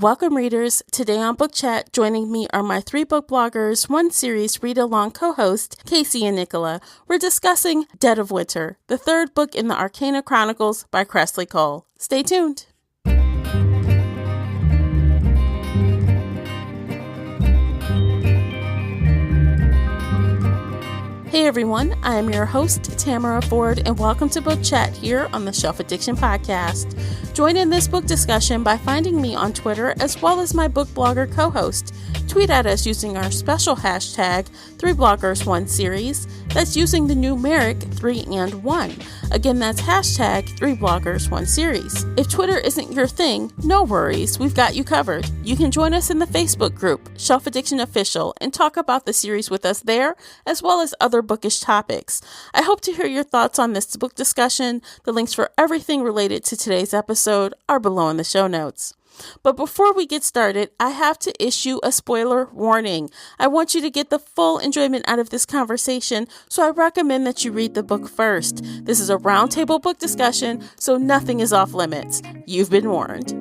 Welcome, readers. Today on Book Chat, joining me are my three book bloggers, one series read-along co-host, Casey and Nicola. We're discussing Dead of Winter, the third book in the Arcana Chronicles by Cressley Cole. Stay tuned. Hey everyone, I am your host, Tamara Ford, and welcome to Book Chat here on the Shelf Addiction Podcast. Join in this book discussion by finding me on Twitter as well as my book blogger co-host. Tweet at us using our special hashtag 3bloggers1series. That's using the numeric 3 and 1. Again, that's hashtag 3bloggers1series. If Twitter isn't your thing, no worries, we've got you covered. You can join us in the Facebook group, Shelf Addiction Official, and talk about the series with us there, as well as other bookish topics. I hope to hear your thoughts on this book discussion. The links for everything related to today's episode are below in the show notes. But before we get started, I have to issue a spoiler warning. I want you to get the full enjoyment out of this conversation, so I recommend that you read the book first. This is a roundtable book discussion, so nothing is off limits. You've been warned.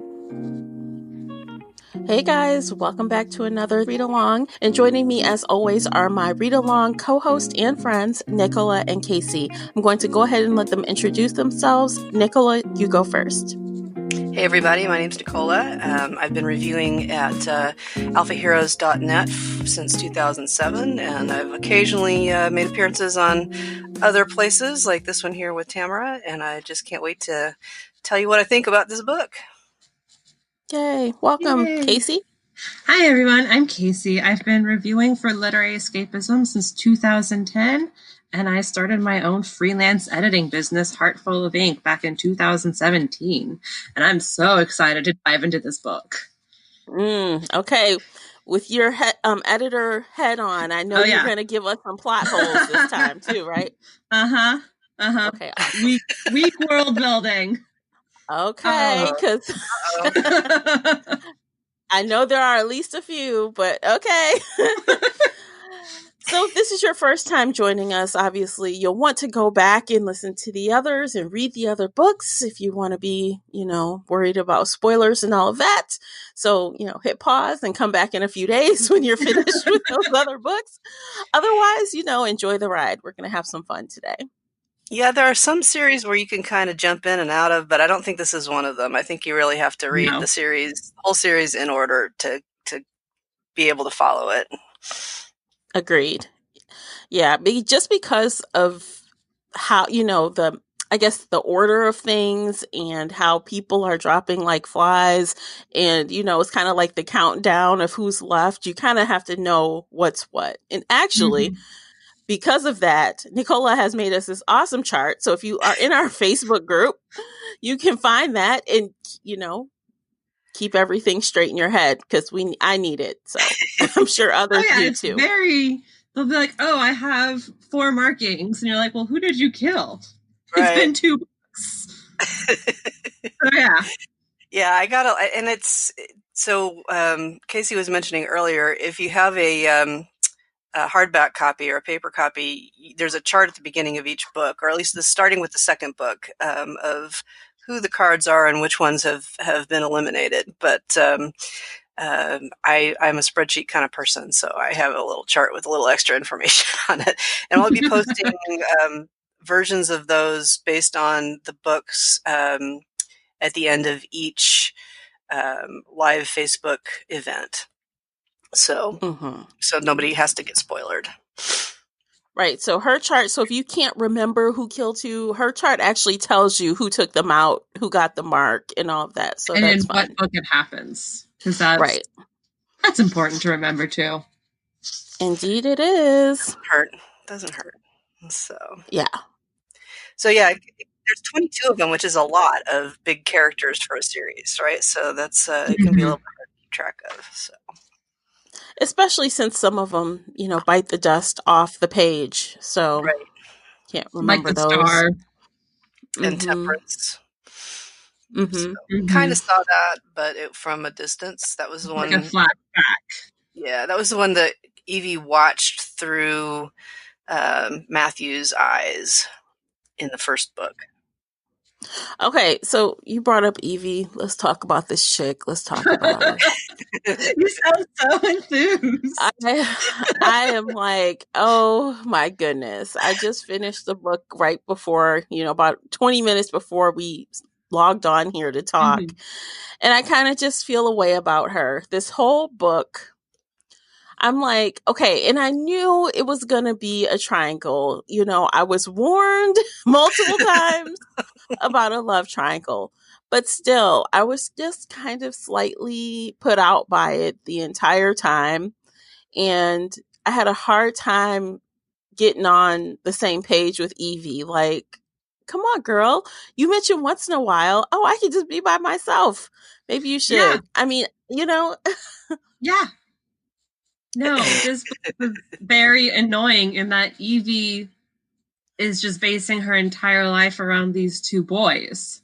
Hey guys, welcome back to another read along, and joining me as always are my read along co-host and friends, Nicola and Casey. I'm going to go ahead and let them introduce themselves. Nicola, you go first. Hey everybody, my name's Nicola. I've been reviewing at alphaheroes.net since 2007, and I've occasionally made appearances on other places like this one here with Tamara, and I just can't wait to tell you what I think about this book. Yay, welcome. Yay. Casey? Hi everyone, I'm Casey. I've been reviewing for Literary Escapism since 2010, and I started my own freelance editing business, Heartful of Ink, back in 2017. And I'm so excited to dive into this book. Okay. With your editor head on, I know you're going to give us some plot holes this time too, right? Okay. Weak world building. Okay, because I know there are at least a few, but okay. So if this is your first time joining us, obviously you'll want to go back and listen to the others and read the other books if you want to be, worried about spoilers and all of that. So, hit pause and come back in a few days when you're finished with those other books. Otherwise, enjoy the ride. We're going to have some fun today. Yeah, there are some series where you can kind of jump in and out of, but I don't think this is one of them. I think you really have to read the whole series in order to be able to follow it. Agreed. Yeah, just because of how, the order of things and how people are dropping like flies, and, it's kind of like the countdown of who's left. You kind of have to know what's what. And actually, because of that, Nicola has made us this awesome chart. So if you are in our Facebook group, you can find that and, keep everything straight in your head, because I need it. So I'm sure others do too. They'll be like, oh, I have 4 markings. And you're like, well, who did you kill? Right. It's been 2 books. So, yeah. Yeah, I got to, and it's, so Casey was mentioning earlier, if you have a hardback copy or a paper copy, there's a chart at the beginning of each book, or at least starting with the second book, of who the cards are and which ones have been eliminated. But I'm a spreadsheet kind of person, so I have a little chart with a little extra information on it. And I'll be posting versions of those based on the books at the end of each live Facebook event. So, so nobody has to get spoiled. Right. So her chart, so if you can't remember who killed who, her chart actually tells you who took them out, who got the mark, and all of that. So and that's in fine. What book it happens. Because that's important to remember too. Indeed it is. Doesn't hurt. So yeah. So yeah, there's 22 of them, which is a lot of big characters for a series, right? So that's it can be a little bit hard to keep track of. So. Especially since some of them, bite the dust off the page. So can't remember like the those. Star. And Temperance. So kind of saw that, but from a distance. That was the one. Like a flashback. Yeah, that was the one that Evie watched through Matthew's eyes in the first book. Okay, so you brought up Evie. Let's talk about this chick. Let's talk about her. You sound so enthused. I am like, oh my goodness. I just finished the book right before, about 20 minutes before we logged on here to talk. Mhm. And I kind of just feel a way about her. This whole book, I'm like, okay, and I knew it was going to be a triangle. I was warned multiple times about a love triangle. But still, I was just kind of slightly put out by it the entire time. And I had a hard time getting on the same page with Evie. Like, come on, girl. You mentioned once in a while, oh, I could just be by myself. Maybe you should. Yeah. I mean, Yeah. No, this book was very annoying in that Evie is just basing her entire life around these two boys.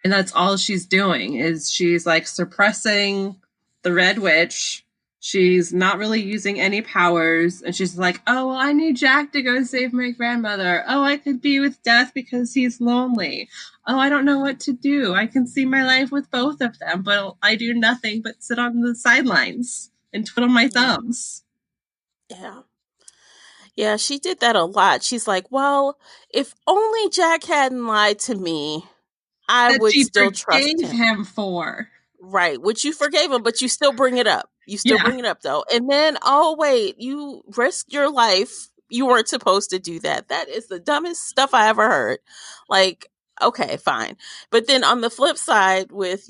And that's all she's doing is she's like suppressing the Red Witch. She's not really using any powers. And she's like, oh, well, I need Jack to go save my grandmother. Oh, I could be with Death because he's lonely. Oh, I don't know what to do. I can see my life with both of them, but I do nothing but sit on the sidelines and twiddle my thumbs. Yeah. Yeah, she did that a lot. She's like, well, if only Jack hadn't lied to me, I That would she still trust forgave him for. Right, which you forgave him, but you still bring it up. You still bring it up, though. And then, oh, wait, you risked your life. You weren't supposed to do that. That is the dumbest stuff I ever heard. Like, okay, fine. But then on the flip side with,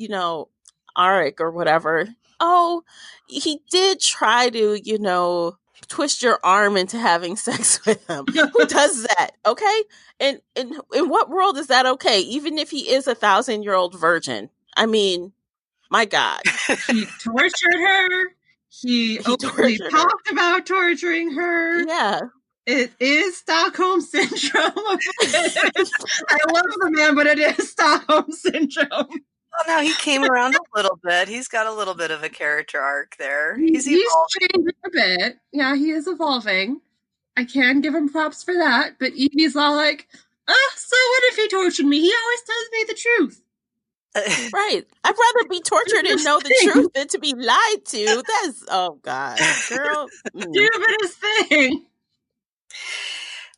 Arik or whatever, oh, he did try to, twist your arm into having sex with him. Who does that? Okay? And in what world is that okay? Even if he is a 1,000-year-old virgin. I mean, my God. He tortured her. He openly talked about torturing her. Yeah. It is Stockholm Syndrome. I love the man, but it is Stockholm Syndrome. Well, now he came around a little bit. He's got a little bit of a character arc there. He's changed a bit. Yeah, he is evolving. I can give him props for that. But Evie's all like, so what if he tortured me? He always tells me the truth. Right. I'd rather be tortured and know the truth than to be lied to. That's, oh God, girl. Stupidest thing.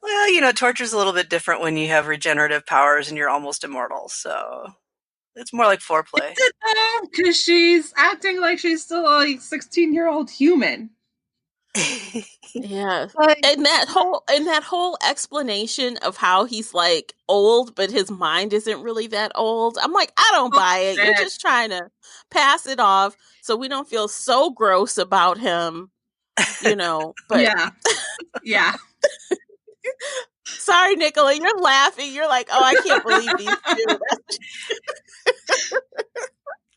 Well, torture's a little bit different when you have regenerative powers and you're almost immortal. So it's more like foreplay. Because she's acting like she's still a 16-year-old human. Yeah. And that whole explanation of how he's like old, but his mind isn't really that old. I'm like, I don't buy it. You're just trying to pass it off so we don't feel so gross about him, but yeah. Sorry, Nicola, you're laughing. You're like, oh, I can't believe these two.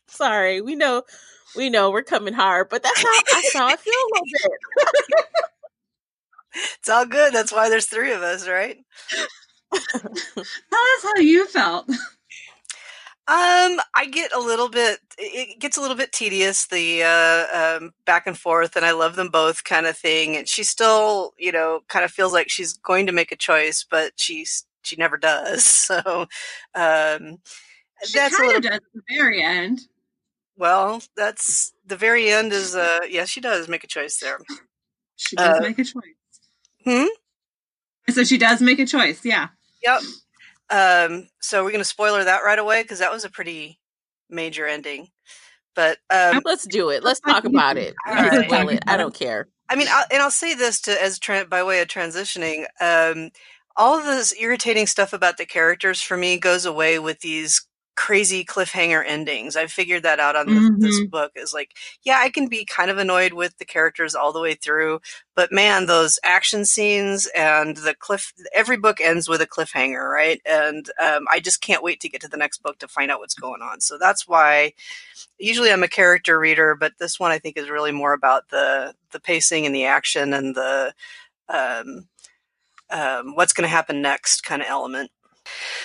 Sorry, we know we're coming hard, but that's how I feel a little bit. It's all good. That's why there's three of us, right? Tell us how you felt. I get a little bit. It gets a little bit tedious, the back and forth, and I love them both kind of thing. And she still, kind of feels like she's going to make a choice, but she never does. So she that's kind of does at the very end. Well, that's the very end. Is yes, she does make a choice there. She does make a choice. So she does make a choice. Yeah. Yep. So we're going to spoiler that right away because that was a pretty major ending. But let's do it. Let's talk about it. Spoil it. I don't care. I mean, I'll say this by way of transitioning. All of this irritating stuff about the characters for me goes away with these crazy cliffhanger endings. I figured that out on this book. Is like, yeah, I can be kind of annoyed with the characters all the way through, but man, those action scenes and every book ends with a cliffhanger, right? And I just can't wait to get to the next book to find out what's going on. So that's why usually I'm a character reader, but this one I think is really more about the pacing and the action and the what's going to happen next kind of element.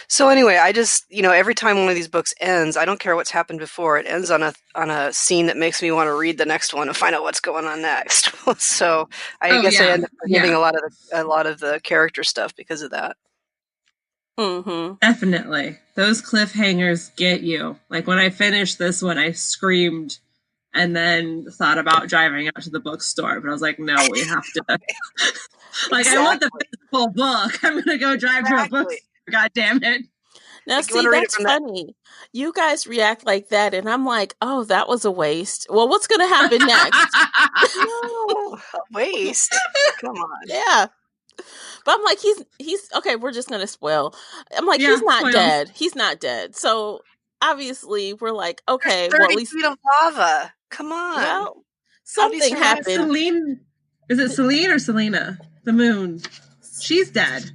So anyway, I just, every time one of these books ends, I don't care what's happened before. It ends on a scene that makes me want to read the next one and find out what's going on next. So I guess I end up forgiving a lot of the character stuff because of that. Mm-hmm. Definitely. Those cliffhangers get you. Like when I finished this one, I screamed and then thought about driving out to the bookstore. But I was like, no, we have to. Like, Exactly. I want the physical book. I'm going to go drive to a bookstore. God damn it. Now, Like, you see, wanna read it that's from funny. You guys react like that, and I'm like, oh, that was a waste. Well, what's going to happen next? No, a waste. Come on. Yeah. But I'm like, he's okay, we're just going to spoil. I'm like, Yeah, he's not spoils. dead. He's not dead. So obviously, we're like, okay, There's well, at 30 least, feet of lava. Come on. well, How do you something survive happened. Celine. Is it Celine or Selena? The moon. She's dead.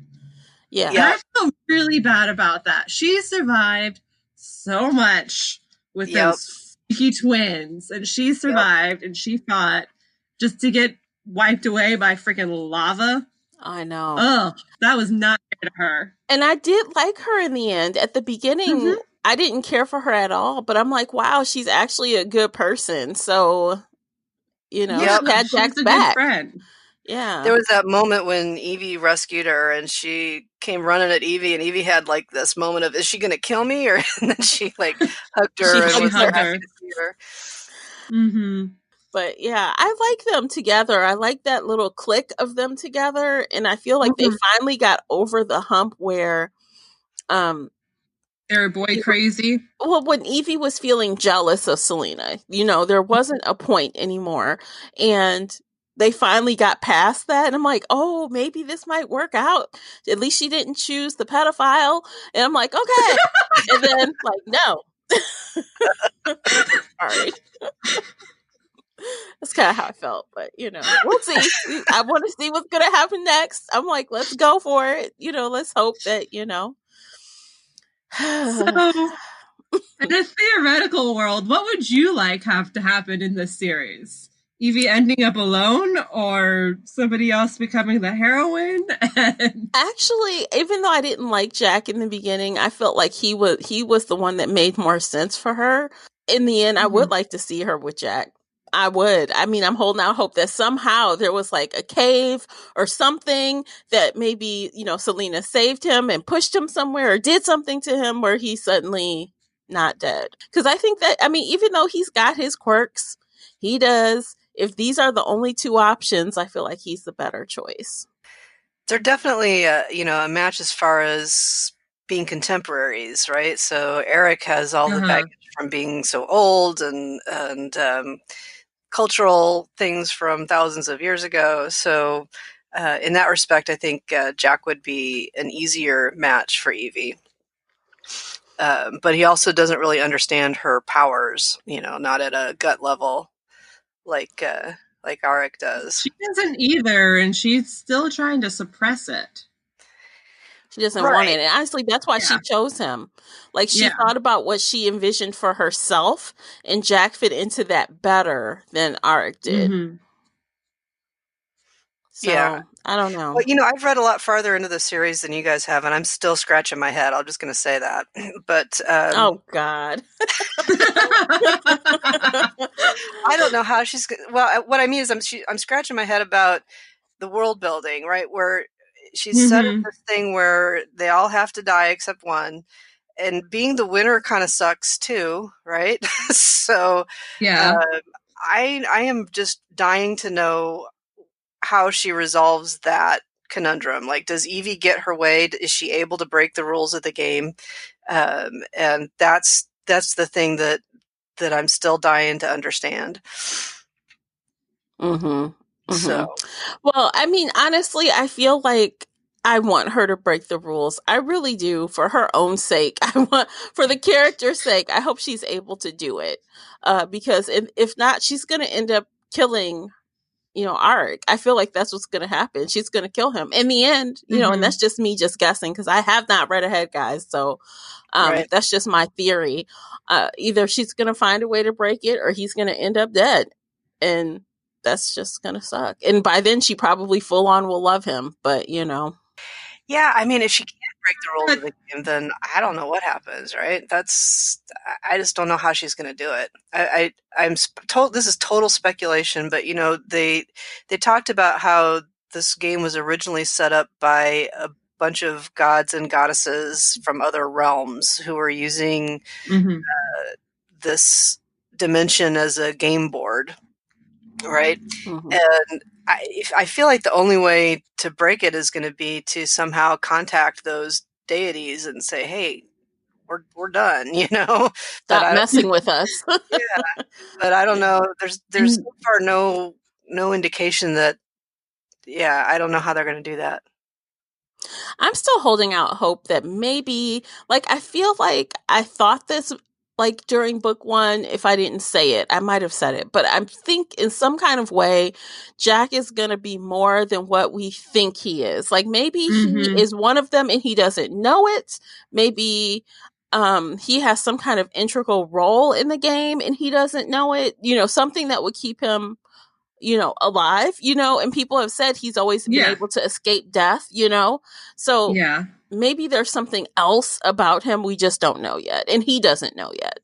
Yeah. And I feel really bad about that. She survived so much with those freaky twins, and she survived and she fought just to get wiped away by freaking lava. I know. Oh, that was not fair to her. And I did like her in the end. At the beginning, I didn't care for her at all, but I'm like, wow, she's actually a good person. So, you know, she had Jack's back. Good friend. Yeah. There was that moment when Evie rescued her and she came running at Evie, and Evie had like this moment of, is she going to kill me? Or and then she like hugged her and was so happy to see her. Mm-hmm. But yeah, I like them together. I like that little click of them together. And I feel like they finally got over the hump where they're boy crazy. Well, when Evie was feeling jealous of Selena, you know, there wasn't a point anymore. And they finally got past that. And I'm like, oh, maybe this might work out. At least she didn't choose the pedophile. And I'm like, okay. And then, like, no. Sorry. That's kind of how I felt. But, you know, we'll see. I want to see what's going to happen next. I'm like, let's go for it. You know, let's hope that, you know. So, in a theoretical world, what would you like have to happen in this series? Evie ending up alone, or somebody else becoming the heroine? Actually, even though I didn't like Jack in the beginning, I felt like he was the one that made more sense for her. In the end, I would like to see her with Jack. I would. I mean, I'm holding out hope that somehow there was like a cave or something that maybe, you know, Selena saved him and pushed him somewhere or did something to him where he's suddenly not dead. Because I think that, I mean, even though he's got his quirks, he does. If these are the only two options, I feel like he's the better choice. They're definitely, you know, a match as far as being contemporaries, right? So Eric has all the baggage from being so old and cultural things from thousands of years ago. So in that respect, I think Jack would be an easier match for Evie. But he also doesn't really understand her powers, you know, not at a gut level like Arik does. She doesn't either, and she's still trying to suppress it. She doesn't want it. And honestly, that's why she chose him. Like, she thought about what she envisioned for herself, and Jack fit into that better than Arik did. So, I don't know. Well, you know, I've read a lot farther into the series than you guys have, and I'm still scratching my head. I'm just going to say that. But oh, God. I don't know how she's... Well, what I mean is I'm scratching my head about the world building, right? Where she's set up this thing where they all have to die except one. And being the winner kind of sucks too, right? So I am just dying to know how she resolves that conundrum. Like, does Evie get her way? Is she able to break the rules of the game? And that's the thing that I'm still dying to understand. So, well, I mean, honestly, I feel like I want her to break the rules. I really do, for her own sake. For the character's sake, I hope she's able to do it. Because if not, she's going to end up killing, you know, Arik. I feel like that's what's going to happen. She's going to kill him in the end, you know, and that's just me just guessing because I have not read ahead, guys. So that's just my theory. Either she's going to find a way to break it or he's going to end up dead. And that's just going to suck. And by then she probably full on will love him, but you know. Yeah, I mean, if she can't break the rules of the game, then I don't know what happens, right? I just don't know how she's going to do it. I'm told this is total speculation, but you know, they talked about how this game was originally set up by a bunch of gods and goddesses from other realms who are using this dimension as a game board, right? Mhm. And I feel like the only way to break it is going to be to somehow contact those deities and say, "Hey, we're done," you know. Stop messing with us. Yeah, but I don't know. There's so far no indication that. Yeah, I don't know how they're going to do that. I'm still holding out hope that maybe, like, I feel like I thought this, like, during book one. If I didn't say it, I might have said it, but I think in some kind of way, Jack is going to be more than what we think he is. Like, maybe he is one of them and he doesn't know it. Maybe he has some kind of integral role in the game and he doesn't know it. You know, something that would keep him, you know, alive, you know, and people have said he's always been able to escape death, you know, so maybe there's something else about him we just don't know yet, and he doesn't know yet.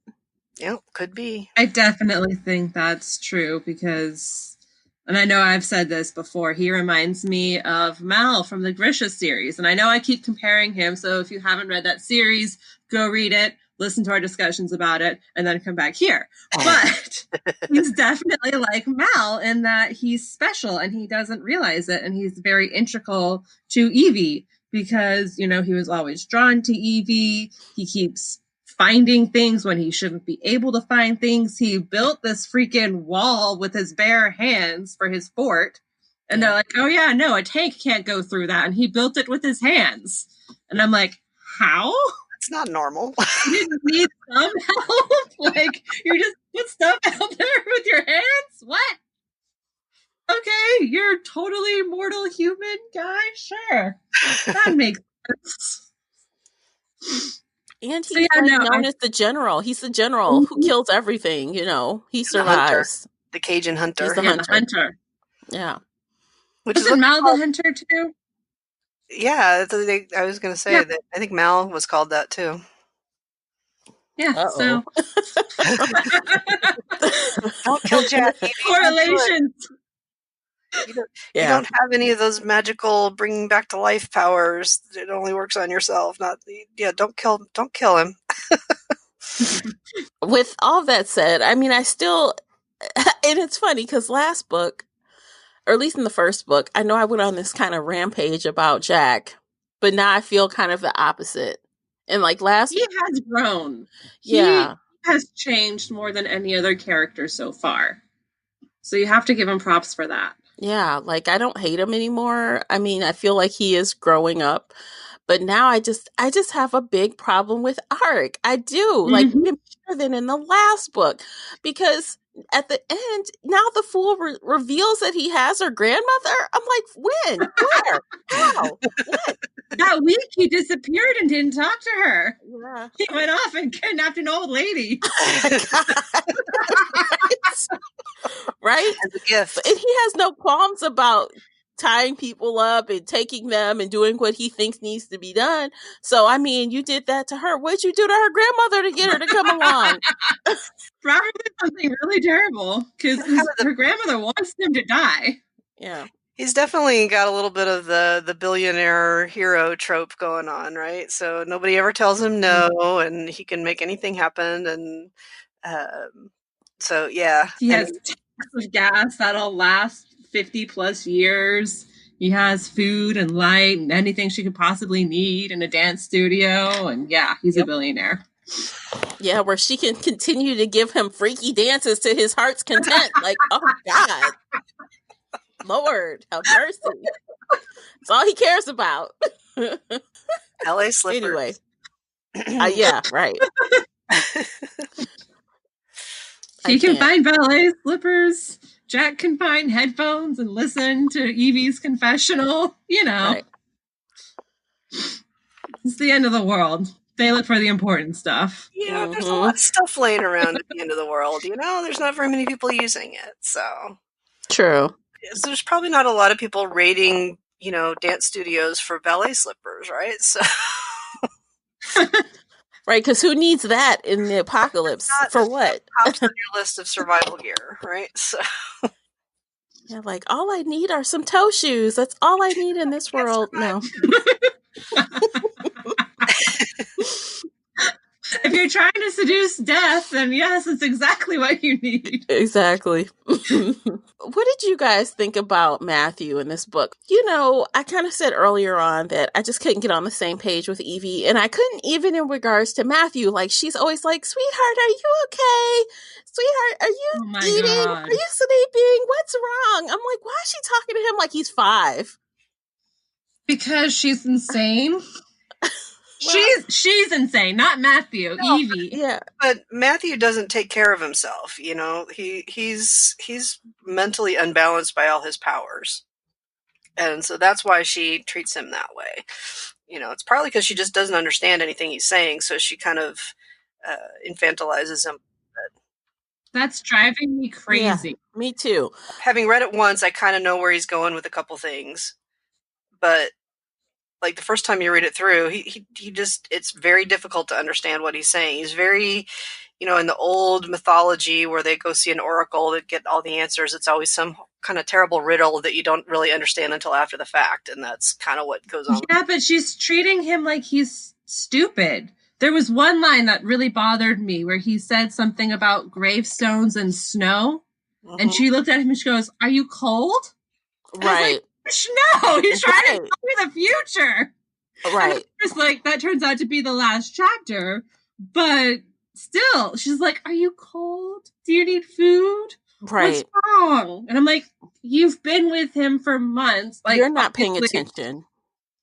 Yep, could be. I definitely think that's true because, and I know I've said this before, he reminds me of Mal from the Grisha series, and I know I keep comparing him, so if you haven't read that series, go read it, listen to our discussions about it, and then come back here. But he's definitely like Mal in that he's special and he doesn't realize it, and he's very integral to Evie because, you know, he was always drawn to Evie. He keeps finding things when he shouldn't be able to find things. He built this freaking wall with his bare hands for his fort. And they're like, oh yeah, no, a tank can't go through that. And he built it with his hands. And I'm like, how? It's not normal. You didn't need some help? Like, you just put stuff out there with your hands? What? Okay, you're a totally mortal human guy? Sure. That makes sense. And he's known as the general. He's the general who kills everything, you know. He survives. The Cajun hunter. He's the hunter. Yeah. Wasn't Mal the hunter too? Yeah, I was going to say that I think Mal was called that too. Yeah, so. Don't kill Jack. Correlations. You don't have any of those magical bringing back to life powers. It only works on yourself. Don't kill him. With all that said, I mean, I still, and it's funny because last book, or at least in the first book, I know I went on this kind of rampage about Jack, but now I feel kind of the opposite. And like he has grown. Yeah. He has changed more than any other character so far. So you have to give him props for that. Yeah, like I don't hate him anymore. I mean, I feel like he is growing up, but now I just have a big problem with Arc. I do, like even better than in the last book, because at the end, now the fool reveals that he has her grandmother. I'm like, when, where, how, what? That week he disappeared and didn't talk to her. Yeah, he went off and kidnapped an old lady. Right? As a gift. And he has no qualms about tying people up and taking them and doing what he thinks needs to be done. So, I mean, you did that to her. What'd you do to her grandmother to get her to come along? Probably something really terrible because her grandmother wants him to die. Yeah. He's definitely got a little bit of the billionaire hero trope going on, right? So nobody ever tells him no, and he can make anything happen. And so, yeah. He has tanks of gas that'll last 50 plus years. He has food and light and anything she could possibly need in a dance studio. And yeah, he's a billionaire. Yeah, where she can continue to give him freaky dances to his heart's content. Like, oh, God. Lord, have mercy. That's all he cares about. LA slippers. Anyway. Yeah, right. He can find ballet slippers. Jack can find headphones and listen to Evie's confessional. You know. Right. It's the end of the world. They look for the important stuff. Yeah, there's a lot of stuff laying around at the end of the world. You know, there's not very many people using it. So true. There's probably not a lot of people raiding, you know, dance studios for ballet slippers, right? So, right, because who needs that in the apocalypse? For what? Pops on your list of survival gear, right? So, yeah, like all I need are some toe shoes. That's all I need in this world. No. If you're trying to seduce death, then yes, it's exactly what you need. Exactly. What did you guys think about Matthew in this book? You know, I kind of said earlier on that I just couldn't get on the same page with Evie, and I couldn't even in regards to Matthew. Like, she's always like, sweetheart, are you okay? Sweetheart, are you eating? God. Are you sleeping? What's wrong? I'm like, why is she talking to him like he's 5? Because she's insane. She's insane, not Matthew. No, Evie. Yeah. But Matthew doesn't take care of himself, you know. He's mentally unbalanced by all his powers. And so that's why she treats him that way. You know, it's partly because she just doesn't understand anything he's saying, so she kind of infantilizes him. That's driving me crazy. Yeah, me too. Having read it once, I kind of know where he's going with a couple things. But like the first time you read it through, he just, it's very difficult to understand what he's saying. He's very, you know, in the old mythology where they go see an oracle to get all the answers, it's always some kind of terrible riddle that you don't really understand until after the fact, and that's kind of what goes on. Yeah, but she's treating him like he's stupid. There was one line that really bothered me where he said something about gravestones and snow, and she looked at him and she goes, "Are you cold?" Right. No, he's trying to tell me the future. Right. It's like, that turns out to be the last chapter, but still, she's like, "Are you cold? Do you need food? Right. What's wrong?" And I'm like, you've been with him for months. Like, you're not paying attention.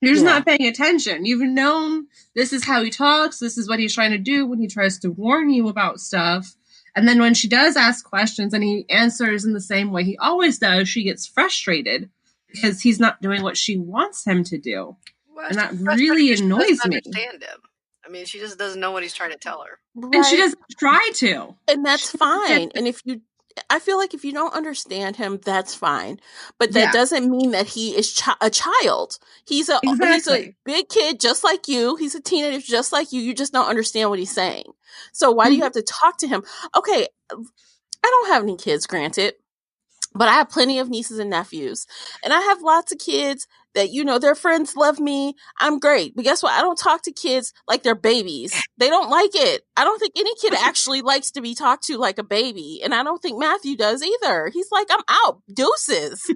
You're just not paying attention. You've known this is how he talks. This is what he's trying to do when he tries to warn you about stuff. And then when she does ask questions and he answers in the same way he always does, she gets frustrated because he's not doing what she wants him to do. Well, and that really annoys me. Understand him. I mean, she just doesn't know what he's trying to tell her. Right. And she doesn't try to. And that's fine. And I feel like if you don't understand him, that's fine. But that doesn't mean that he is a child. He's a big kid just like you. He's a teenager just like you. You just don't understand what he's saying. So why do you have to talk to him? Okay, I don't have any kids, granted. But I have plenty of nieces and nephews. And I have lots of kids that, you know, their friends love me. I'm great. But guess what? I don't talk to kids like they're babies. They don't like it. I don't think any kid actually likes to be talked to like a baby. And I don't think Matthew does either. He's like, I'm out. Deuces.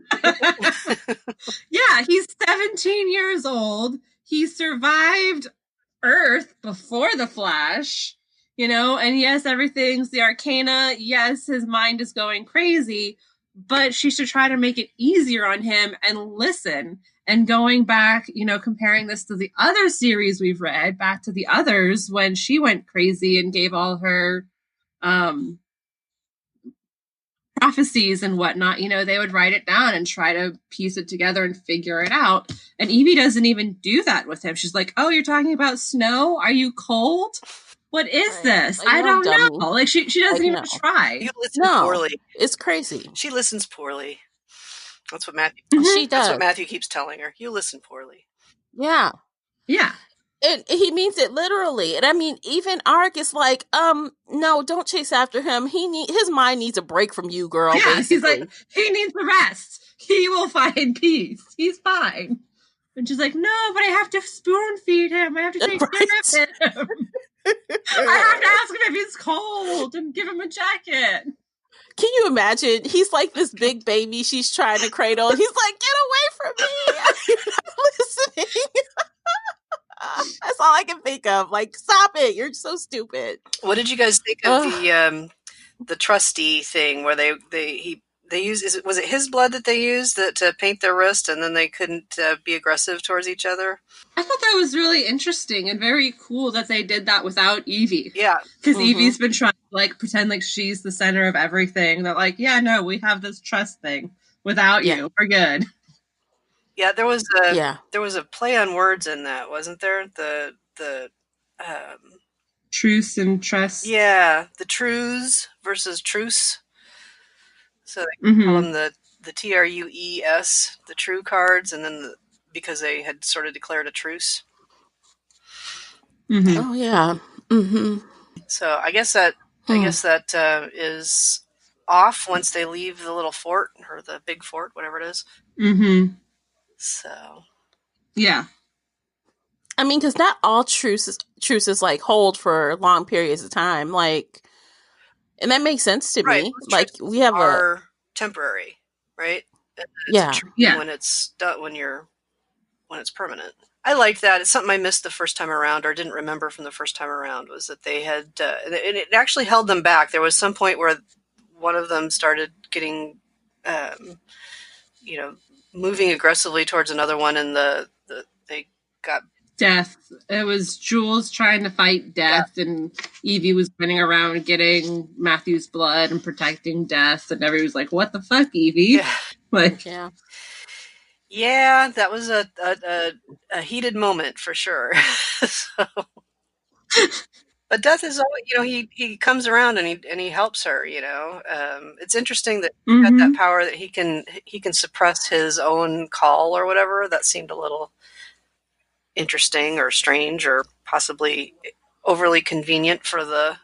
Yeah, he's 17 years old. He survived Earth before the Flash, you know, and yes, everything's the Arcana. Yes, his mind is going crazy. But she should try to make it easier on him and listen. And going back, you know, comparing this to the other series we've read, back to the others, when she went crazy and gave all her prophecies and whatnot, you know, they would write it down and try to piece it together and figure it out. And Evie doesn't even do that with him. She's like, "Oh, you're talking about snow? Are you cold? What is this? Like, I don't know." Like, she doesn't even try. You listen poorly. It's crazy. She listens poorly. That's what Matthew. She does. That's what Matthew keeps telling her. You listen poorly. Yeah. Yeah. And he means it literally. And I mean, even Ark is like, no, don't chase after him. His mind needs a break from you, girl. Yeah, basically. He's like, he needs the rest. He will find peace. He's fine. And she's like, "No, but I have to spoon feed him. I have to take care of him. I have to ask him if he's cold and give him a jacket." Can you imagine? He's like this big baby she's trying to cradle. And he's like, "Get away from me. You're not listening." That's all I can think of. Like, stop it. You're so stupid. What did you guys think of the trustee thing where they used, was it his blood that they used to paint their wrist and then they couldn't be aggressive towards each other? I thought that was really interesting and very cool that they did that without Evie. Yeah. Because Evie's been trying to like pretend like she's the center of everything. They're like, "Yeah, no, we have this trust thing. Without you, we're good." Yeah, there was a play on words in that, wasn't there? The truce and trust. Yeah, the trues versus truce. So they call them the TRUES, the true cards, and then because they had sort of declared a truce. Mm-hmm. Oh yeah. Mm-hmm. So I guess that is off once they leave the little fort or the big fort, whatever it is. Mm-hmm. So yeah. I mean, because not all truces like hold for long periods of time. Like, and that makes sense to Right. me. Most Like, truces we have are temporary, right? And it's a yeah. truce when it's done, when it's permanent. I liked that. It's something I missed the first time around, or didn't remember from the first time around, was that they had, and it actually held them back. There was some point where one of them started getting, moving aggressively towards another one, and they got Death. It was Jules trying to fight Death, and Evie was running around getting Matthew's blood and protecting Death, and everybody was like, "What the fuck, Evie?" Yeah. Like, yeah, that was a heated moment for sure. So, but Death is always, he comes around and he helps her. It's interesting that he had that power that he can suppress his own call or whatever. That seemed a little interesting or strange or possibly overly convenient for the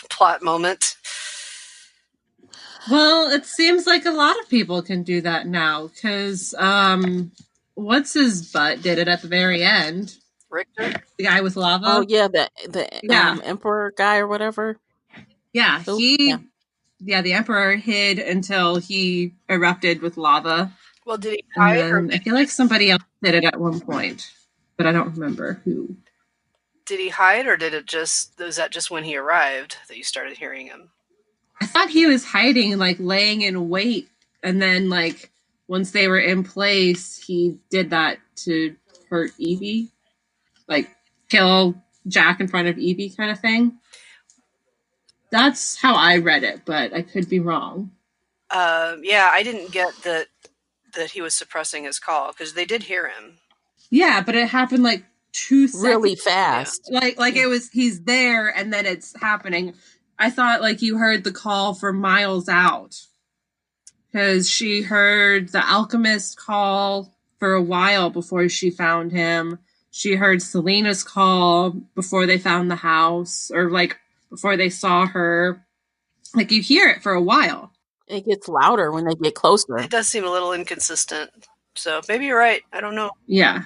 plot moment. well, it seems like a lot of people can do that now, because what's his butt did it at the very end. Richter? The guy with lava? Oh, yeah, the Emperor guy or whatever. Yeah, the Emperor hid until he erupted with lava. Well, did he And hide, or then I feel like somebody else did it at one point, but I don't remember who. did he hide, or was that just when he arrived that you started hearing him? I thought he was hiding, like laying in wait, and then like once they were in place, he did that to hurt Evie, like kill Jack in front of Evie, kind of thing. That's how I read it, but I could be wrong. Yeah, I didn't get that he was suppressing his call, because they did hear him. Yeah, but it happened like 2 seconds. Really fast. Yeah. Like it was, he's there and then it's happening. I thought like you heard the call for miles out, because she heard the alchemist call for a while before she found him. She heard Selena's call before they found the house, or like before they saw her. Like you hear it for a while. It gets louder when they get closer. It does seem a little inconsistent. So maybe you're right. I don't know. Yeah.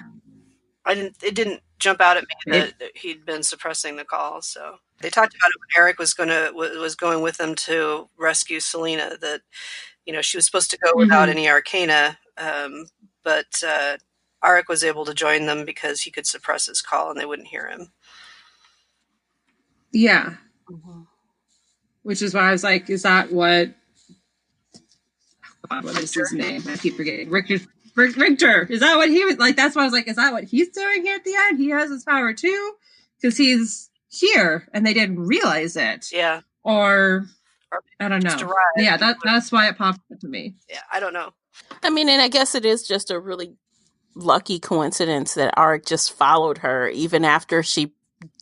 It didn't jump out at me that he'd been suppressing the call. So they talked about it when Eric was going with them to rescue Selena, that she was supposed to go without any Arcana, but Arik was able to join them because he could suppress his call and they wouldn't hear him. Yeah. Which is why I was like, is that what is his name? I keep forgetting. Richter. Is that what he was like? That's why I was like, is that what he's doing here at the end? He has his power too? Because he's here and they didn't realize it. Yeah. Or I don't know. Yeah, that's why it popped up to me. Yeah, I don't know. I mean, and I guess it is just a really lucky coincidence that Arik just followed her even after she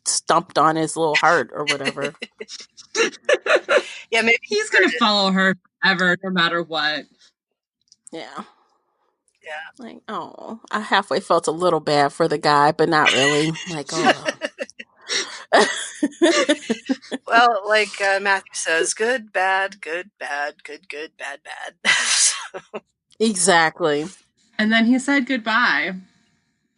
stumped on his little heart or whatever. Yeah, maybe he's going to follow her forever, no matter what. Yeah. Yeah. Like, oh, I halfway felt a little bad for the guy, but not really. Like, oh. Well, like Matthew says, good, bad, good, bad, good, good, bad, bad. Exactly. And then he said goodbye.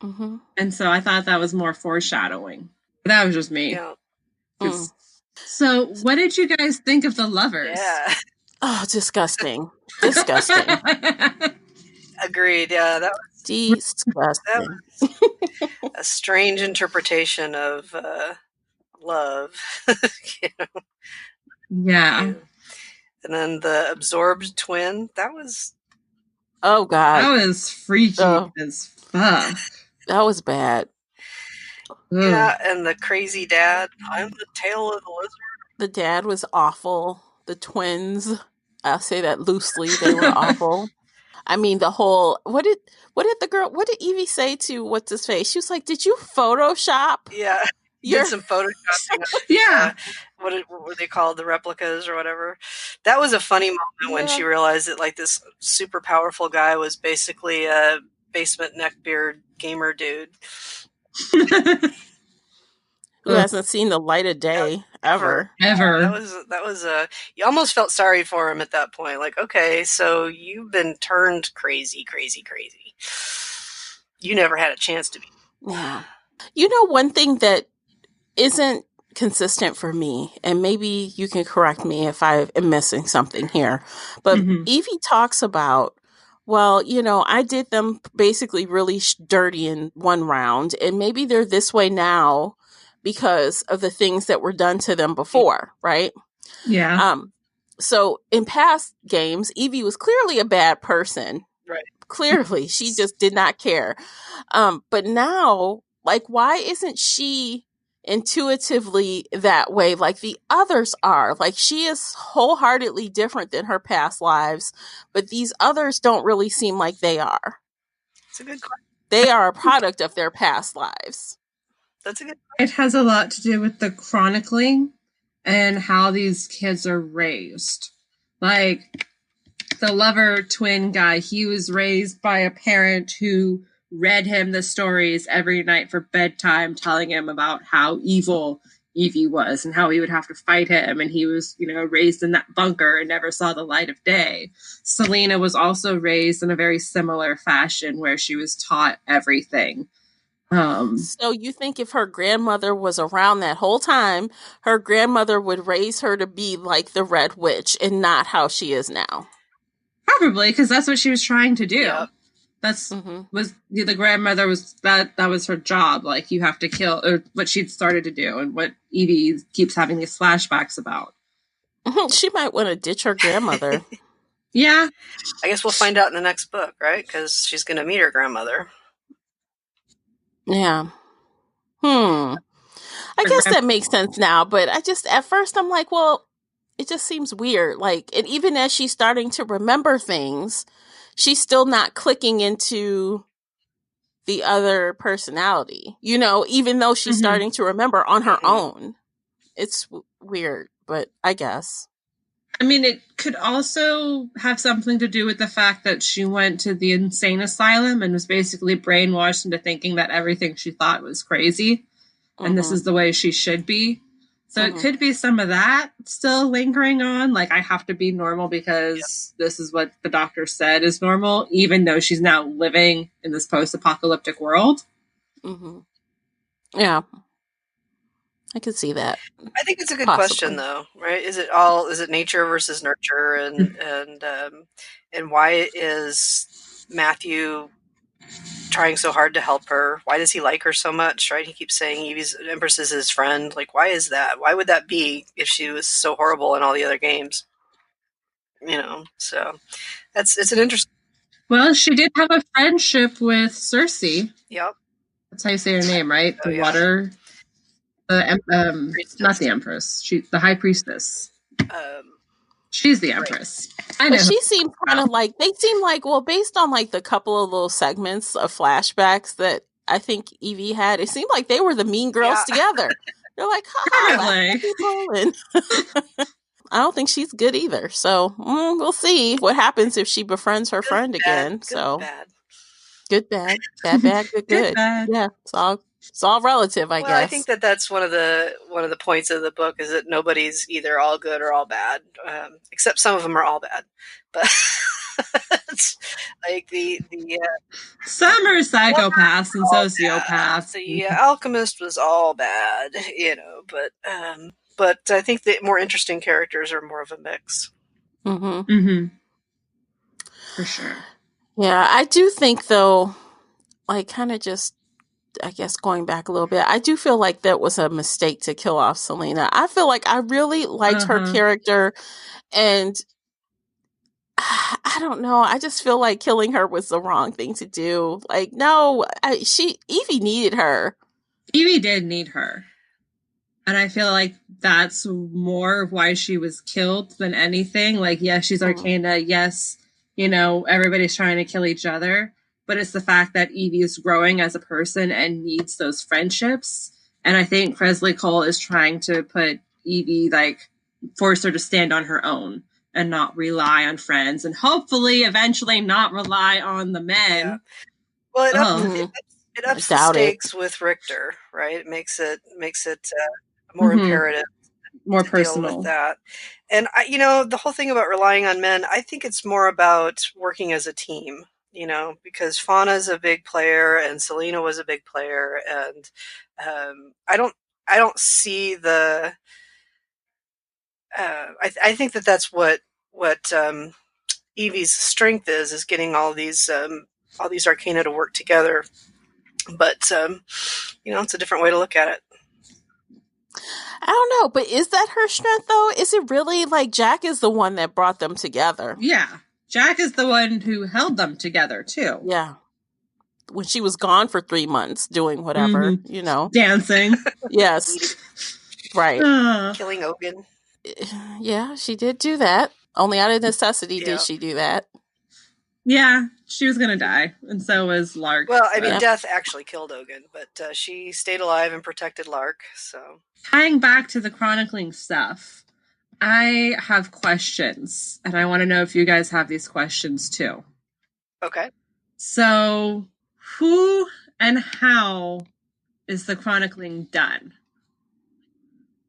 Mm-hmm. And so I thought that was more foreshadowing. But that was just me. Yeah. So what did you guys think of the lovers? Yeah. Oh, disgusting. Disgusting. Agreed. Yeah, that was disgusting. That was a strange interpretation of love. Yeah. And then the absorbed twin, that was... Oh, God. That was freaky as fuck. That was bad. Yeah, and the crazy dad, I'm the tail of the lizard. The dad was awful. The twins, I'll say that loosely, they were awful. I mean, the whole, what did Evie say to what's his face? She was like, did you Photoshop? Yeah. Did some photoshopping. Yeah. What were they called? The replicas or whatever. That was a funny moment when she realized that like this super powerful guy was basically a basement neckbeard gamer dude. Who hasn't seen the light of day ever. That was you almost felt sorry for him at that point. Like, okay, so you've been turned crazy. You never had a chance to be. Yeah. You know, one thing that isn't consistent for me, and maybe you can correct me if I am missing something here, but Evie talks about, well, you know, I did them basically really dirty in one round, and maybe they're this way now because of the things that were done to them before, right? Yeah. So in past games, Evie was clearly a bad person. Right. Clearly, she just did not care. But now, like, why isn't she intuitively that way like the others are? Like, she is wholeheartedly different than her past lives, but these others don't really seem like they are. It's a good question. They are a product of their past lives. That's a good question. It has a lot to do with the chronicling and how these kids are raised. Like, the lover twin guy, he was raised by a parent who read him the stories every night for bedtime, telling him about how evil Evie was and how he would have to fight him. And he was, you know, raised in that bunker and never saw the light of day. Selena was also raised in a very similar fashion where she was taught everything. So you think if her grandmother was around that whole time, her grandmother would raise her to be like the Red Witch and not how she is now? Probably, because that's what she was trying to do. Yep. That's was the grandmother was that was her job. Like, you have to kill, or what she'd started to do, and what Evie keeps having these flashbacks about. She might want to ditch her grandmother. Yeah, I guess we'll find out in the next book, right? Because she's going to meet her grandmother. Yeah. I guess that makes sense now, but at first I'm like, well, it just seems weird. Like, and even as she's starting to remember things, she's still not clicking into the other personality, you know, even though she's starting to remember on her own. It's weird, but I guess. I mean, it could also have something to do with the fact that she went to the insane asylum and was basically brainwashed into thinking that everything she thought was crazy. And this is the way she should be. So it could be some of that still lingering on. Like, I have to be normal because this is what the doctor said is normal, even though she's now living in this post-apocalyptic world. Yeah. I could see that. I think it's a good question, though, right? Is it nature versus nurture, and why is Matthew trying so hard to help her? Why does he like her so much, right? He keeps saying Evie's Empress is his friend. Like, why is that? Why would that be if she was so horrible in all the other games? You know, so it's an interesting. Well, she did have a friendship with Cersei. Yep. That's how you say her name, right? Water. Not the Empress. The High Priestess. She's the Empress. Right. I know. But she seemed kind of like, they seem like, well, based on like the couple of little segments of flashbacks that I think Evie had, it seemed like they were the mean girls together. They're like, I don't think she's good either. So we'll see what happens if she befriends her friend again. Good, bad, good. Yeah, it's all relative, I guess. I think that's one of the points of the book is that nobody's either all good or all bad, except some of them are all bad. But it's like the some are psychopaths and sociopaths. The alchemist was all bad, you know. But I think the more interesting characters are more of a mix. For sure. Yeah, I do think though, like kind of just. I guess going back a little bit, I do feel like that was a mistake to kill off Selena. I feel like I really liked her character, and I don't know. I just feel like killing her was the wrong thing to do. Like, no, Evie needed her. Evie did need her. And I feel like that's more why she was killed than anything. Like, yes, she's Arcana. Yes, you know, everybody's trying to kill each other. But it's the fact that Evie is growing as a person and needs those friendships. And I think Kresley Cole is trying to put Evie, like, force her to stand on her own and not rely on friends. And hopefully, eventually, not rely on the men. Yeah. Well, it ups the stakes with Richter, right? It makes it more imperative. More personal. Deal with that. And, the whole thing about relying on men, I think it's more about working as a team. because Fauna's a big player and Selena was a big player, and I don't see the. I think that's what Evie's strength is getting all these Arcana to work together. But it's a different way to look at it. I don't know, but is that her strength though? Is it really like Jack is the one that brought them together? Yeah. Jack is the one who held them together too. Yeah. When she was gone for 3 months doing whatever, Dancing. Yes. Right. Killing Ogun. Yeah, she did do that. Only out of necessity did she do that. Yeah, she was going to die, and so was Lark. Well, I mean, death actually killed Ogun, but she stayed alive and protected Lark, so. Tying back to the chronicling stuff, I have questions, and I want to know if you guys have these questions too. Okay. So, who and how is the chronicling done?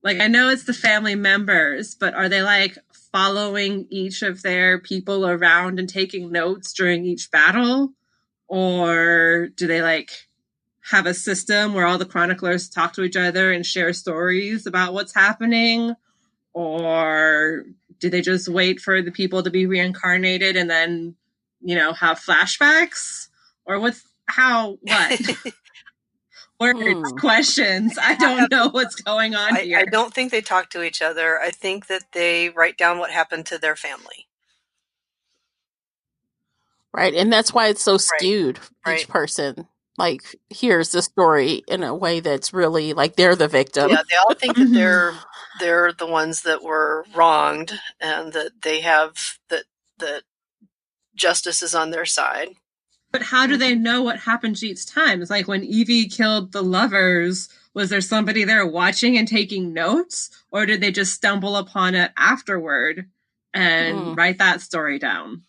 Like, I know it's the family members, but are they like following each of their people around and taking notes during each battle? Or do they like have a system where all the chroniclers talk to each other and share stories about what's happening? Or do they just wait for the people to be reincarnated and then, have flashbacks? Or what? Words, questions. I don't know what's going on here. I don't think they talk to each other. I think that they write down what happened to their family. Right, and that's why it's so skewed. Each person, like, hears the story in a way that's really like they're the victim. Yeah, they all think that they're the ones that were wronged, and that they have that justice is on their side. But how do they know what happened each time? It's like when Evie killed the lovers, was there somebody there watching and taking notes? Or did they just stumble upon it afterward and write that story down?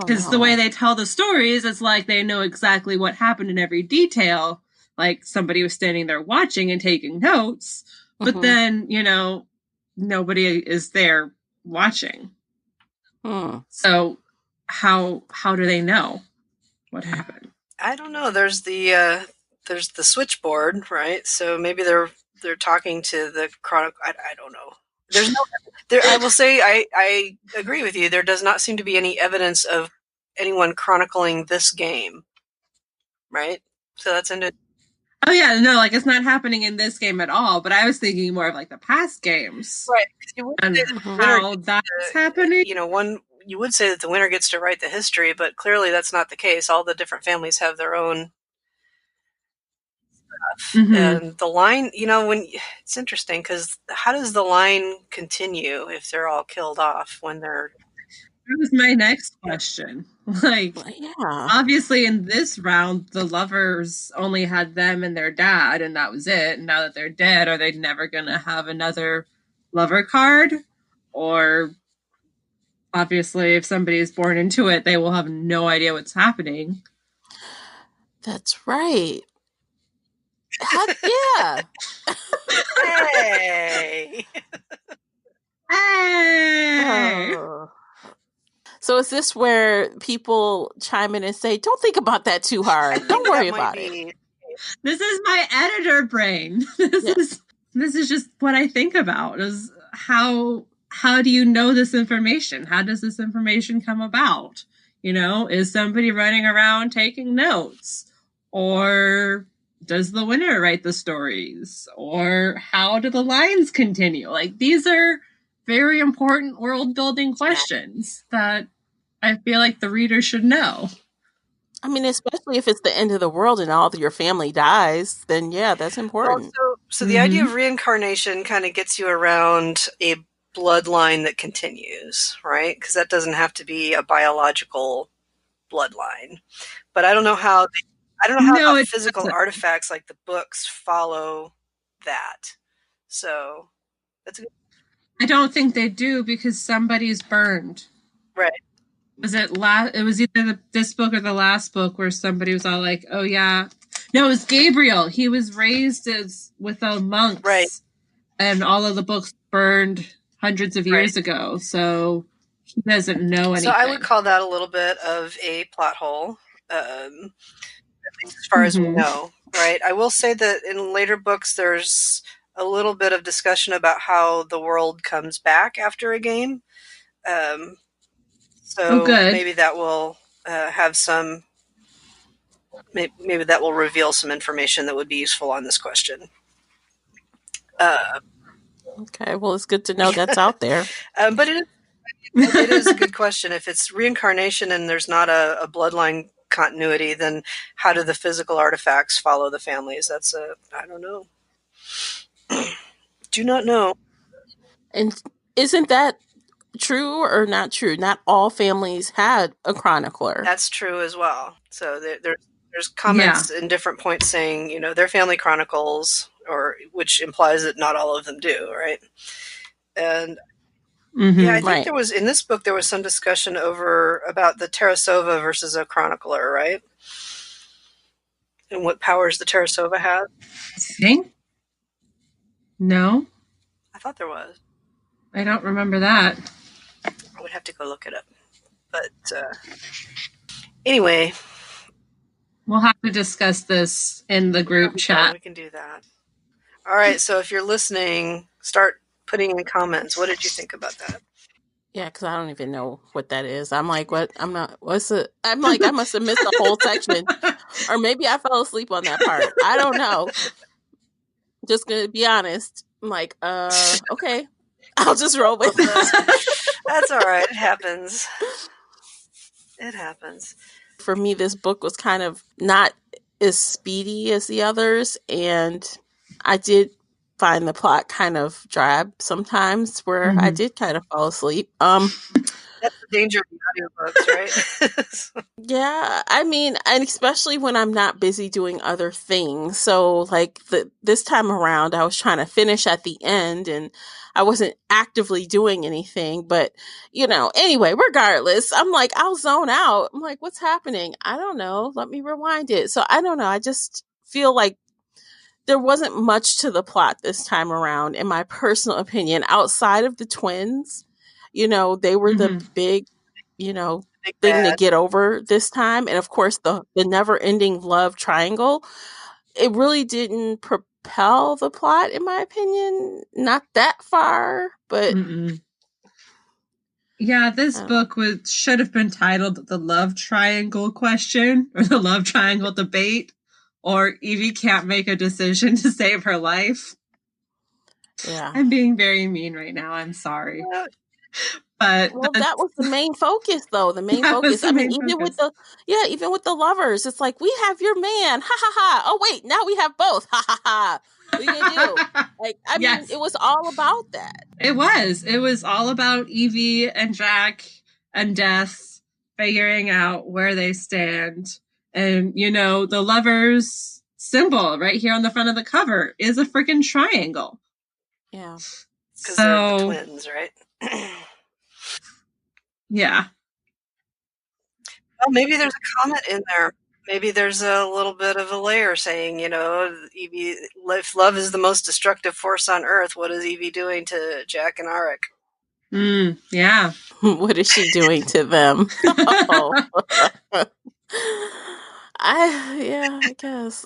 Because the way they tell the stories, it's like they know exactly what happened in every detail. Like somebody was standing there watching and taking notes, but then, nobody is there watching. So how do they know what happened? I don't know. There's the switchboard, right? So maybe they're talking to the chronicle. I don't know. There's no. I will say I agree with you. There does not seem to be any evidence of anyone chronicling this game, right? So that's into. Oh yeah, no, like it's not happening in this game at all. But I was thinking more of like the past games, right? And how that's happening. You would say that the winner gets to write the history, but clearly that's not the case. All the different families have their own stuff. And the line, when it's interesting because how does the line continue if they're all killed off when they're. That was my next question. Like, obviously in this round, the lovers only had them and their dad, and that was it. And now that they're dead, are they never going to have another lover card? Or obviously, if somebody is born into it, they will have no idea what's happening. That's right. Yeah. Hey. Hey. Oh. So is this where people chime in and say, don't think about that too hard. Don't worry about it. This is my editor brain. This is just what I think about is how do you know this information? How does this information come about? Is somebody running around taking notes? Or does the winner write the stories? Or how do the lines continue? Like, these are very important world building questions that I feel like the reader should know. I mean, especially if it's the end of the world and all of your family dies, then yeah, that's important. Well, so the idea of reincarnation kind of gets you around a bloodline that continues, right? Because that doesn't have to be a biological bloodline. But I don't know how physical artifacts like the books follow that. So that's a good. I don't think they do because somebody's burned. Right. It was either this book or the last book where somebody was all like, oh yeah. No, it was Gabriel. He was raised with the monks. Right. And all of the books burned hundreds of years ago. So he doesn't know anything. So I would call that a little bit of a plot hole, at least as far as we know, right? I will say that in later books, there's a little bit of discussion about how the world comes back after a game. So good. maybe that will have some. Maybe that will reveal some information that would be useful on this question. Okay, well, it's good to know that's out there. But it is a good question. If it's reincarnation and there's not a bloodline continuity, then how do the physical artifacts follow the families? I don't know. Do not know. And isn't that true or not true? Not all families had a chronicler. That's true as well. So there's comments in different points saying, their family chronicles, which implies that not all of them do, right? And I think there was, in this book, there was some discussion about the Tarasova versus a chronicler, right? And what powers the Tarasova has. I think? No. I thought there was. I don't remember that. I would have to go look it up. But anyway. We'll have to discuss this in the group chat. We can do that. All right, so if you're listening, start putting in comments. What did you think about that? Yeah, because I don't even know what that is. I'm like, what? I'm like, I must have missed the whole section. Or maybe I fell asleep on that part. I don't know. Just going to be honest. I'm like, okay. I'll just roll with it. That's all right. It happens. It happens. For me, this book was kind of not as speedy as the others, and I did find the plot kind of drab sometimes, where I did kind of fall asleep. That's the danger of the audiobooks, right? Yeah, I mean, and especially when I'm not busy doing other things. So, like this time around, I was trying to finish at the end, and I wasn't actively doing anything. But anyway, regardless, I'm like, I'll zone out. I'm like, what's happening? I don't know. Let me rewind it. So I don't know. I just feel like there wasn't much to the plot this time around, in my personal opinion, outside of the twins. They were the big, thing to get over this time. And of course, the never-ending love triangle, it really didn't propel the plot, in my opinion. Not that far, but... Yeah, this book should have been titled The Love Triangle Question, or The Love Triangle Debate, or Evie Can't Make a Decision to Save Her Life. Yeah. I'm being very mean right now. I'm sorry. But that was the main focus, though. The main focus. I mean, even with the lovers, it's like, we have your man. Ha ha ha. Oh wait, now we have both. Ha ha ha. What are you gonna do? Like, I mean, it was all about that. It was all about Evie and Jack and Death figuring out where they stand. And the lovers symbol right here on the front of the cover is a freaking triangle. Yeah. Because they're the twins, right? Yeah. Well, maybe there's a comment in there. Maybe there's a little bit of a layer saying, Evie, if love is the most destructive force on earth, what is Evie doing to Jack and Arik? Yeah. What is she doing to them? I guess.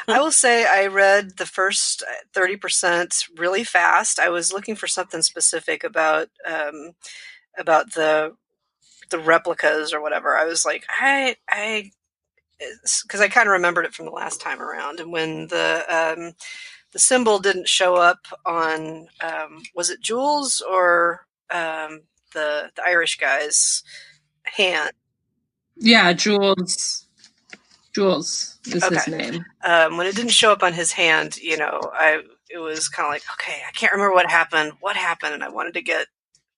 I will say I read the first 30% really fast. I was looking for something specific about the replicas or whatever. I was like, because I kind of remembered it from the last time around, and when the symbol didn't show up on, was it Jules or the Irish guy's hand? Yeah, Jules. Jules is his name. When it didn't show up on his hand, it was kind of like, okay, I can't remember what happened, and I wanted to get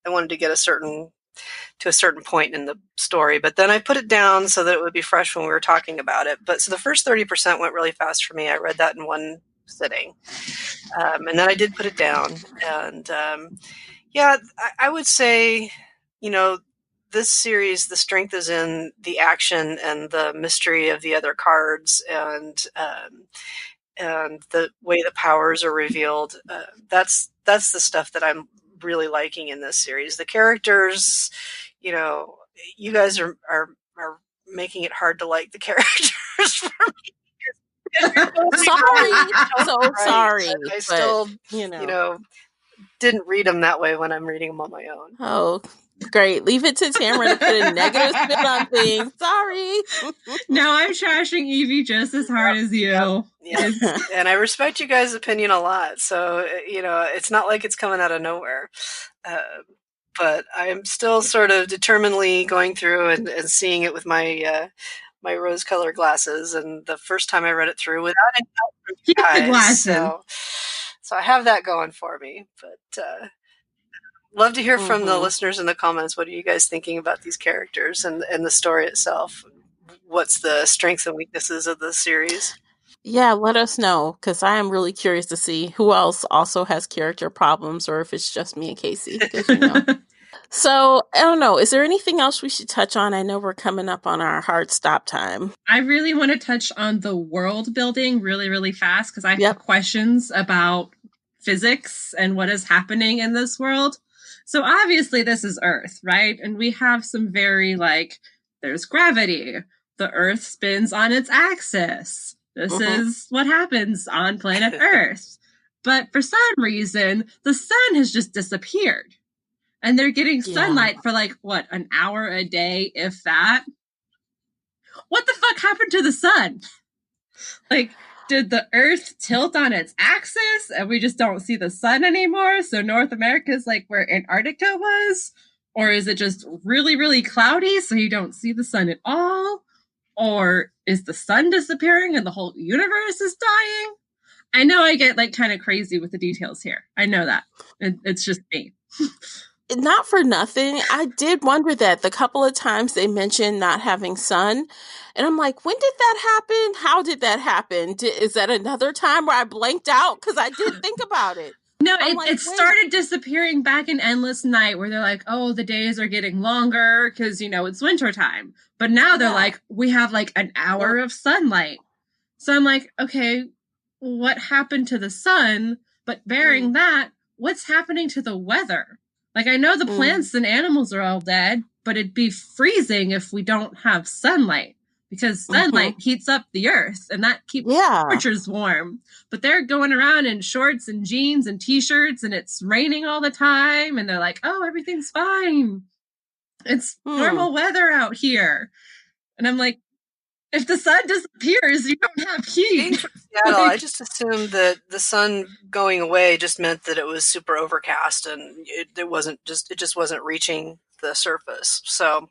to a certain point in the story, but then I put it down so that it would be fresh when we were talking about it. But so the first 30% went really fast for me. I read that in one sitting, and then I did put it down. And I would say, this series, the strength is in the action and the mystery of the other cards, and the way the powers are revealed. That's the stuff that I'm really liking in this series. The characters, you know, you guys are making it hard to like the characters for me. Sorry, so Right. sorry. I still, you know. Didn't read them that way when I'm reading them on my own. Oh, great. Leave it to Tamara to put a negative spin on things. Sorry. No, I'm trashing Evie just as hard as you. Yeah. And I respect you guys' opinion a lot. So, it's not like it's coming out of nowhere. But I'm still sort of determinedly going through and seeing it with my my rose-colored glasses. And the first time I read it through without any help from you guys. So I have that going for me. But love to hear from the listeners in the comments. What are you guys thinking about these characters and the story itself? What's the strengths and weaknesses of the series? Yeah, let us know, because I am really curious to see who else also has character problems, or if it's just me and Casey. So, I don't know. Is there anything else we should touch on? I know we're coming up on our hard stop time. I really want to touch on the world building really, really fast, because I have questions about physics and what is happening in this world. So obviously this is Earth, right? And we have some very there's gravity. The Earth spins on its axis. This is what happens on planet Earth. But for some reason, the sun has just disappeared. And they're getting sunlight for an hour a day, if that. What the fuck happened to the sun? Did the Earth tilt on its axis and we just don't see the sun anymore? So North America is where Antarctica was? Or is it just really, really cloudy so you don't see the sun at all? Or is the sun disappearing and the whole universe is dying? I know I get kind of crazy with the details here. I know that. It's just me. Not for nothing. I did wonder that the couple of times they mentioned not having sun. And I'm like, when did that happen? How did that happen? Is that another time where I blanked out? Because I did think about it. No, it started disappearing back in Endless Night, where they're like, oh, the days are getting longer because, it's wintertime. But now they're like, we have an hour of sunlight. So I'm like, okay, what happened to the sun? But bearing that, what's happening to the weather? I know the plants and animals are all dead, but it'd be freezing if we don't have sunlight, because sunlight heats up the earth and that keeps temperatures warm. But they're going around in shorts and jeans and t-shirts and it's raining all the time. And they're like, oh, everything's fine. It's normal weather out here. And I'm like, if the sun disappears, you don't have heat. Being from Seattle, I just assumed that the sun going away just meant that it was super overcast and it just wasn't reaching the surface. So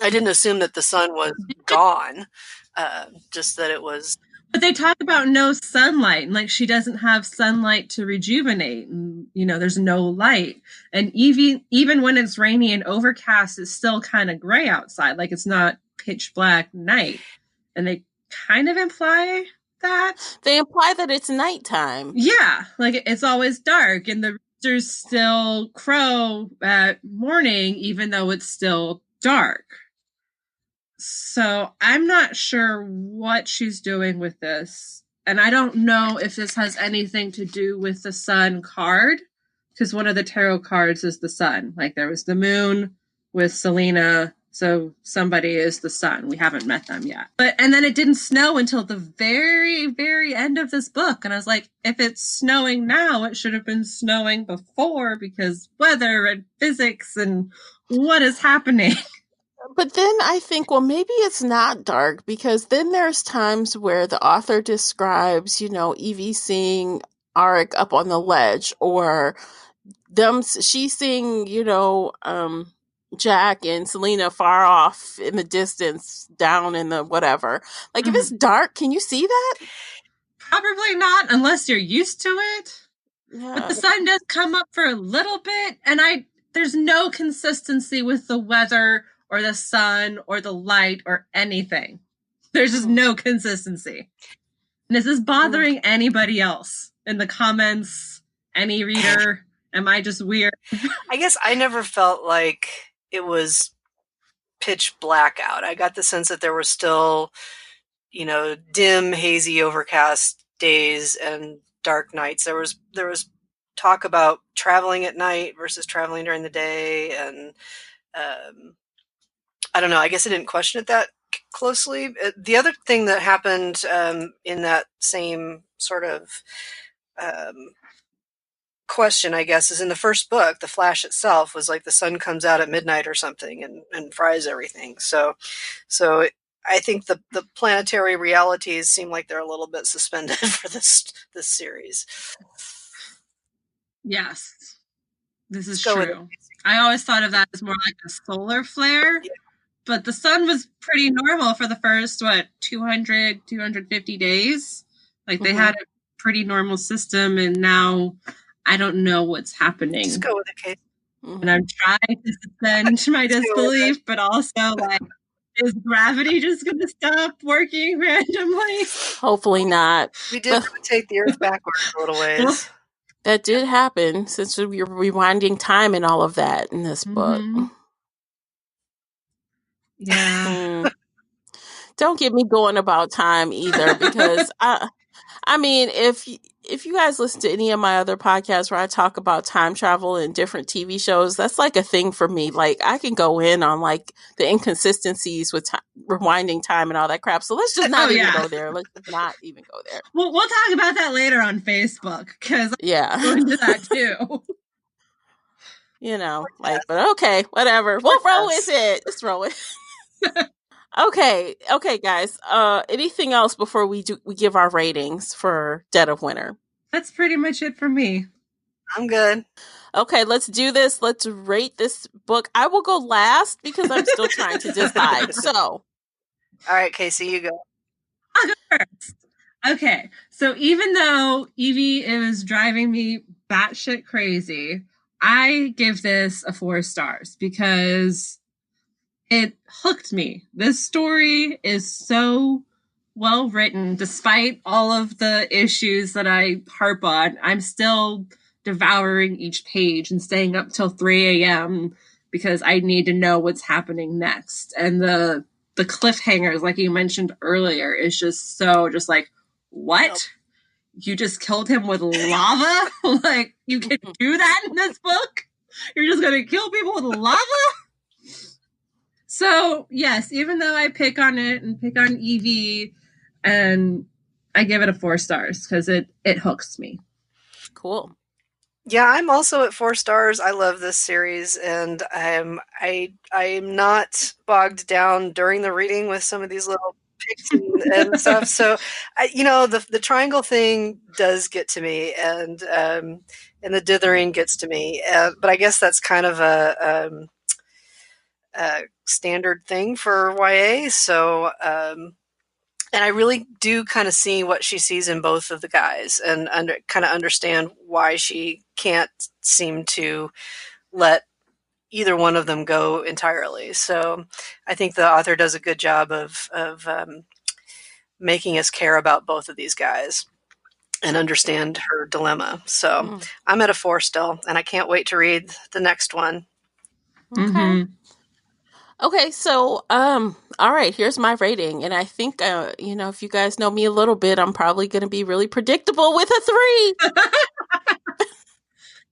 I didn't assume that the sun was gone, just that it was. But they talk about no sunlight, and she doesn't have sunlight to rejuvenate, and there's no light. And even when it's rainy and overcast, it's still kind of gray outside, it's not pitch black night. And they kind of imply that. They imply that it's nighttime. Yeah, it's always dark, and the roosters still crow at morning, even though it's still dark. So I'm not sure what she's doing with this. And I don't know if this has anything to do with the sun card, because one of the tarot cards is the sun. There was the moon with Selena. So somebody is the sun. We haven't met them yet. And then it didn't snow until the very, very end of this book. And I was like, if it's snowing now, it should have been snowing before, because weather and physics and what is happening. But then I think, well, maybe it's not dark, because then there's times where the author describes, Evie seeing Arik up on the ledge, or she's seeing, Jack and Selena far off in the distance, down in the whatever. If it's dark, can you see that? Probably not, unless you're used to it. Yeah. But the sun does come up for a little bit, and there's no consistency with the weather or the sun or the light or anything. There's just no consistency. And is this bothering anybody else in the comments? Any reader? Am I just weird? I guess I never felt like it was pitch black out. I got the sense that there were still, dim, hazy, overcast days and dark nights. There was talk about traveling at night versus traveling during the day, and I don't know. I guess I didn't question it that closely. The other thing that happened in that same sort of question, I guess, is in the first book, the Flash itself was like the sun comes out at midnight or something and fries everything. So I think the planetary realities seem like they're a little bit suspended for this series. Yes, this is true. I always thought of that as more like a solar flare, but the sun was pretty normal for the first, 200, 250 days. Like they had a pretty normal system, and now I don't know what's happening. Just go with it, Kate. And I'm trying to suspend my disbelief, but also like, is gravity just going to stop working randomly? Hopefully not. We did rotate the Earth backwards a little ways. That did happen since we were rewinding time and all of that in this book. Yeah. Don't get me going about time either, because I mean, if you guys listen to any of my other podcasts where I talk about time travel and different TV shows, that's like a thing for me. Like I can go in on like the inconsistencies with rewinding time and all that crap. So let's just not even go there. Let's just not even go there. We'll talk about that later on Facebook, because I'm going to that too. You know, like, but okay, whatever. We'll roll with it. Let's roll with it. Okay, guys. Anything else before we give our ratings for Dead of Winter? That's pretty much it for me. I'm good. Okay, let's do this. Let's rate this book. I will go last because I'm still trying to decide. So, all right, Casey, you go. I'll go first. Okay, so even though Evie is driving me batshit crazy, I give this a 4 stars because it hooked me. This story is so well written, despite all of the issues that I harp on. I'm still devouring each page and staying up till 3 a.m. because I need to know what's happening next. And the cliffhangers, like you mentioned earlier, is just like, what? Nope. You just killed him with lava? Like, you can do that in this book? You're just going to kill people with lava? So, yes, even though I pick on it and pick on Evie, and I give it a 4 stars because it hooks me. Cool. Yeah, I'm also at 4 stars. I love this series, and I am not bogged down during the reading with some of these little picks and stuff. So, the triangle thing does get to me, and the dithering gets to me. But I guess that's kind of a standard thing for YA. So, and I really do kind of see what she sees in both of the guys, and kind of understand why she can't seem to let either one of them go entirely. So I think the author does a good job of making us care about both of these guys and understand her dilemma. So I'm at a 4 still, and I can't wait to read the next one. Okay. Okay, so, all right, here's my rating. And I think, if you guys know me a little bit, I'm probably going to be really predictable with a 3.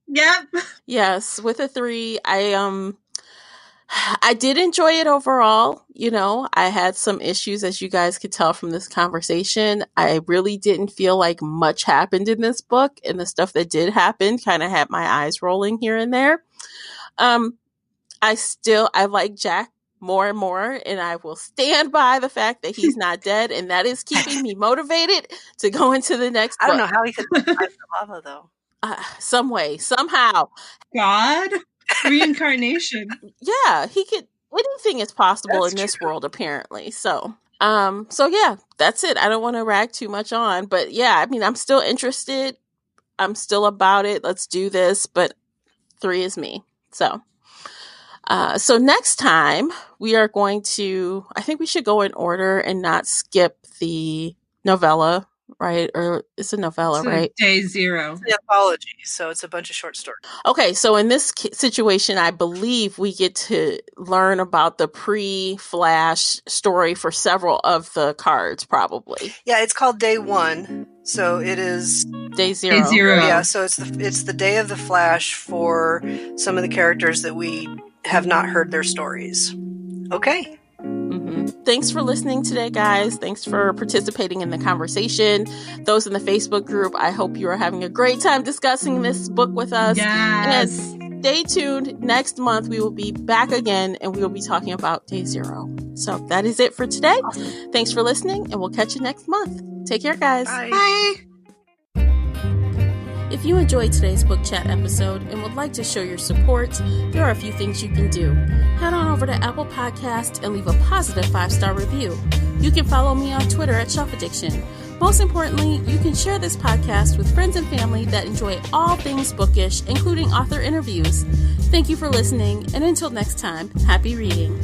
Yep. Yes, with a 3. I did enjoy it overall. I had some issues, as you guys could tell from this conversation. I really didn't feel like much happened in this book, and the stuff that did happen kind of had my eyes rolling here and there. I like Jack more and more, and I will stand by the fact that he's not dead, and that is keeping me motivated to go into the next book. I don't know how he could survive the lava, though. Some way, somehow. God? Reincarnation. Yeah, he could. Anything is possible in this world, apparently. So yeah, that's it. I don't want to rag too much on, but yeah, I mean, I'm still interested. I'm still about it. Let's do this, but 3 is me. So next time we are going to, I think we should go in order and not skip the novella, right? Or it's a novella, right? Day 0. It's an anthology, so it's a bunch of short stories. Okay, so in this situation, I believe we get to learn about the pre-Flash story for several of the cards, probably. Yeah, it's called Day 1, so it is Day Zero. Day Zero. Yeah, so it's the day of the Flash for some of the characters that we have not heard their stories. Okay. Thanks for listening today, guys. Thanks for participating in the conversation. Those in the Facebook group, I hope you are having a great time discussing this book with us. Yes. And stay tuned. Next month, we will be back again, and we will be talking about Day Zero. So that is it for today. Awesome. Thanks for listening, and we'll catch you next month. Take care, guys. Bye. Bye. If you enjoyed today's book chat episode and would like to show your support, there are a few things you can do. Head on over to Apple Podcasts and leave a positive 5-star review. You can follow me on Twitter at Shelf Addiction. Most importantly, you can share this podcast with friends and family that enjoy all things bookish, including author interviews. Thank you for listening, and until next time, happy reading.